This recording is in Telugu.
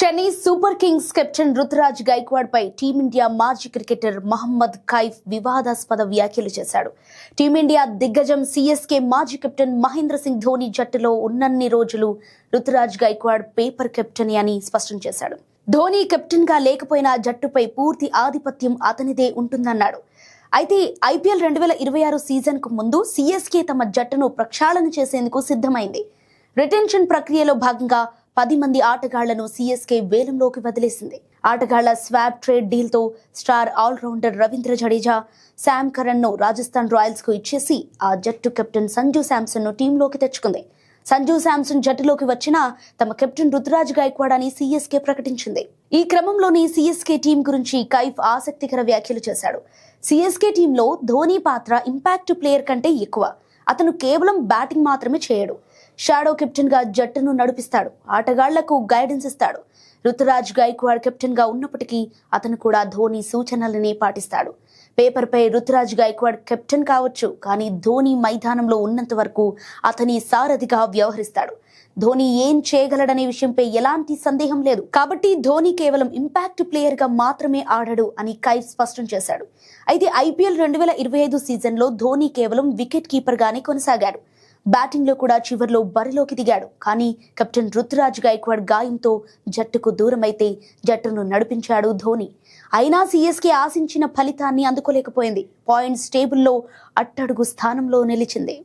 Chennai super kings captain Ruturaj Gaikwad పై టీమిండియా మాజీ క్రికెటర్ మహమ్మద్ కైఫ్ వివాదాస్పద వ్యాఖ్యలు చేశాడు. టీమిండియా దిగ్గజం సిఎస్కే మాజీ కెప్టెన్ మహేంద్ర సింగ్ ధోని జట్టులో ఉన్నన్ని రోజులు రుతురాజ్ గైక్వాడ్ పేపర్ కెప్టెన్ అని స్పష్టం చేశాడు. ధోని కెప్టెన్ గా లేకపోయినా జట్టుపై పూర్తి ఆధిపత్యం అతనిదే ఉంటుందన్నాడు. అయితే ఐపీఎల్ 2026 సీజన్ కు ముందు సిఎస్కే తమ జట్టును ప్రక్షాళన చేసేందుకు సిద్ధమైంది. రిటెన్షన్ ప్రక్రియలో భాగంగా 10 మంది ఆటగాళ్లను సిఎస్కే వేలంలోకి వదిలేసింది. ఆటగాళ్ల స్వాప్ ట్రేడ్ డీల్తో star allrounder Ravindra Jadeja, Sam Curran ను రాజస్థాన్ రాయల్స్ కు ఇచ్చేసి ఆ జట్టు కెప్టెన్ సంజు శాంసన్ ను టీంలోకి తెచ్చుకుంది. సంజు శాంసన్ జట్టులోకి వచ్చినా తమ కెప్టెన్ రుతురాజ్ గైక్వాడ్ అని సిఎస్కే ప్రకటించింది. ఈ క్రమంలోనే సిఎస్కే టీం గురించి కైఫ్ ఆసక్తికర వ్యాఖ్యలు చేశాడు. సిఎస్కే టీంలో ధోని పాత్ర ఇంపాక్ట్ ప్లేయర్ కంటే ఎక్కువ. అతను కేవలం బ్యాటింగ్ మాత్రమే చేయడు. షాడో కెప్టెన్ గా జట్టును నడిపిస్తాడు. ఆటగాళ్లకు గైడెన్స్ ఇస్తాడు. రుతురాజ్ గైక్వాడ్ కెప్టెన్ గా ఉన్నప్పటికీ అతను కూడా ధోని సూచనలని పాటిస్తాడు. పేపర్ పై రుతురాజ్ గైక్వాడ్ కెప్టెన్ కావచ్చు, కానీ ధోని మైదానంలో ఉన్నంత వరకు అతని సారథిగా వ్యవహరిస్తాడు. ధోని ఏం చేయగలడనే విషయంపై ఎలాంటి సందేహం లేదు. కాబట్టి ధోని కేవలం ఇంపాక్ట్ ప్లేయర్ గా మాత్రమే ఆడడు అని కైఫ్ స్పష్టం చేశాడు. అయితే ఐపీఎల్ 2025 సీజన్ లో ధోని కేవలం వికెట్ కీపర్ గానే కొనసాగాడు. బ్యాటింగ్ లో కూడా చివర్లో బరిలోకి దిగాడు. కానీ కెప్టెన్ రుతురాజ్ గైక్వాడ్ గాయంతో జట్టుకు దూరమైతే జట్టును నడిపించాడు ధోని. అయినా సిఎస్కే ఆశించిన ఫలితాన్ని అందుకోలేకపోయింది. పాయింట్స్ టేబుల్లో అట్టడుగు స్థానంలో నిలిచింది.